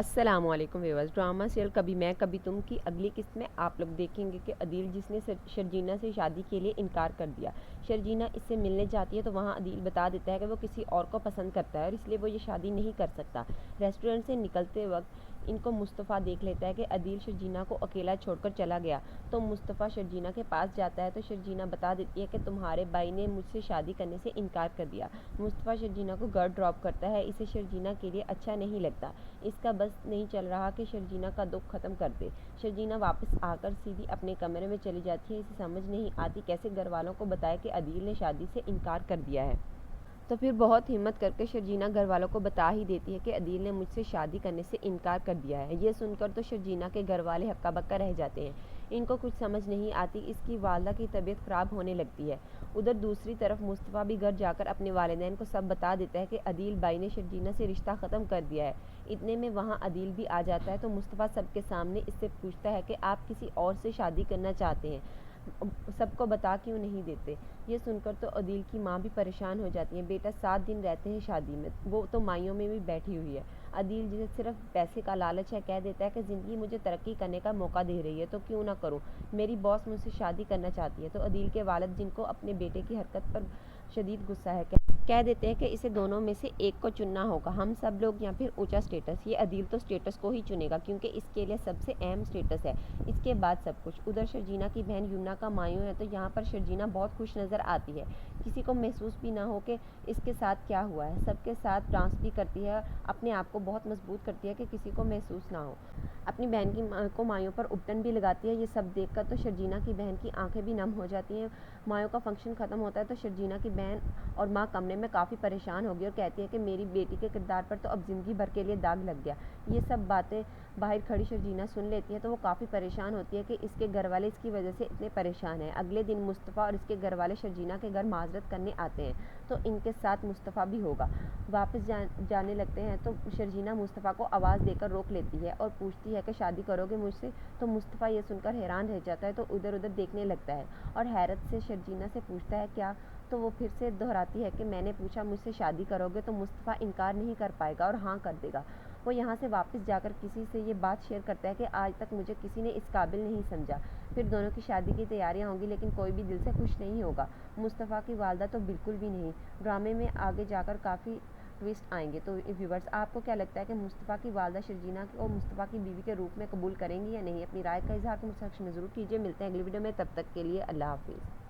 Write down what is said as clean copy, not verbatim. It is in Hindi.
अस्सलामुअलैकुम व्यूअर्स। ड्रामा सीरियल कभी मैं कभी तुम की अगली किस्त में आप लोग देखेंगे कि अदील जिसने शर्जीना से शादी के लिए इनकार कर दिया। शर्जीना इससे मिलने जाती है तो वहाँ अदील बता देता है कि वो किसी और को पसंद करता है और इसलिए वो ये शादी नहीं कर सकता। रेस्टोरेंट से निकलते वक्त इनको मुस्तफ़ा देख लेता है कि अदील शर्जीना को अकेला छोड़कर चला गया। तो मुस्तफ़ा शर्जीना के पास जाता है तो शर्जीना बता देती है कि तुम्हारे भाई ने मुझसे शादी करने से इनकार कर दिया। मुस्तफ़ा शर्जीना को घर ड्रॉप करता है। इसे शर्जीना के लिए अच्छा नहीं लगता। इसका बस नहीं चल रहा कि शर्जीना का दुख ख़त्म कर दे। शर्जीना वापस आकर सीधी अपने कमरे में चली जाती है। इसे समझ नहीं आती कैसे घर वालों को बताए कि अदील ने शादी से इनकार कर दिया है। तो फिर बहुत हिम्मत करके शर्जीना घर वालों को बता ही देती है कि अदील ने मुझसे शादी करने से इनकार कर दिया है। ये सुनकर तो शर्जीना के घर वाले हक्का बक्का रह जाते हैं। इनको कुछ समझ नहीं आती। इसकी वालदा की तबीयत ख़राब होने लगती है। उधर दूसरी तरफ मुस्तफ़ा भी घर जाकर अपने वालिदैन को सब बता देता है कि अदील भाई ने शर्जीना से रिश्ता ख़त्म कर दिया है। इतने में वहाँ अदील भी आ जाता है तो मुस्तफ़ा सबके सामने इससे पूछता है कि आप किसी और से शादी करना चाहते हैं, सबको बता क्यों नहीं देते। ये सुनकर तो अदील की माँ भी परेशान हो जाती है। बेटा 7 दिन रहते हैं शादी में, वो तो माइयों में भी बैठी हुई है। अदील जिसे सिर्फ पैसे का लालच है कह देता है कि ज़िंदगी मुझे तरक्की करने का मौका दे रही है तो क्यों ना करूं, मेरी बॉस मुझसे शादी करना चाहती है। तो अदील के वालिद जिनको अपने बेटे की हरकत पर शदीद गुस्सा है कह देते हैं कि इसे दोनों में से एक को चुनना होगा, हम सब लोग या फिर ऊंचा स्टेटस। ये अदील तो स्टेटस को ही चुनेगा क्योंकि इसके लिए सबसे अहम स्टेटस है, इसके बाद सब कुछ। उधर शर्जीना की बहन युमना का मायूं है तो यहाँ पर शर्जीना बहुत खुश नज़र आती है। किसी को महसूस भी ना हो कि इसके साथ क्या हुआ है। सबके साथ डांस भी करती है, अपने आप को बहुत मजबूत करती है कि किसी को महसूस ना हो। अपनी बहन की को मायों पर उपटन भी लगाती है। ये सब देखकर तो शर्जीना की बहन की आंखें भी नम हो जाती हैं। मायों का फंक्शन ख़त्म होता है तो शर्जीना की बहन और माँ कमरे में काफ़ी परेशान होगी और कहती है कि मेरी बेटी के किरदार पर तो अब ज़िंदगी भर के लिए दाग लग गया। ये सब बातें बाहर खड़ी शर्जीना सुन लेती है तो वो काफ़ी परेशान होती है कि इसके घर वाले इसकी वजह से इतने परेशान हैं। अगले दिन मुस्तफ़ा और इसके घर वाले शर्जीना के घर माजरत करने आते हैं तो इनके साथ मुस्तफ़ा भी होगा। वापस जाने लगते हैं तो शर्जीना मुस्तफ़ा को आवाज़ देकर रोक लेती है और पूछती है कि शादी करोगे मुझसे। तो मुस्तफ़ा ये सुनकर हैरान रह जाता है तो इधर उधर देखने लगता है और हैरत से शर्जीना से पूछता है क्या। तो वो फिर से दोहराती है कि मैंने पूछा मुझसे शादी करोगे। तो मुस्तफ़ा इनकार नहीं कर पाएगा और हाँ कर देगा। वो यहाँ से वापस जाकर किसी से ये बात शेयर करता है कि आज तक मुझे किसी ने इस काबिल नहीं समझा। फिर दोनों की शादी की तैयारियाँ होंगी लेकिन कोई भी दिल से खुश नहीं होगा, मुस्तफ़ा की वालदा तो बिल्कुल भी नहीं। ड्रामे में आगे जाकर काफ़ी ट्विस्ट आएंगे। तो व्यूवर्स, आपको क्या लगता है कि मुस्तफ़ा की वालदा शर्जीना को मुस्तफ़ा की बीवी के रूप में कबूल करेंगी या नहीं? अपनी राय का इजहार मुझसे में ज़रूर कीजिए। मिलते हैं अगली वीडियो में, तब तक के लिए अल्लाह हाफिज़।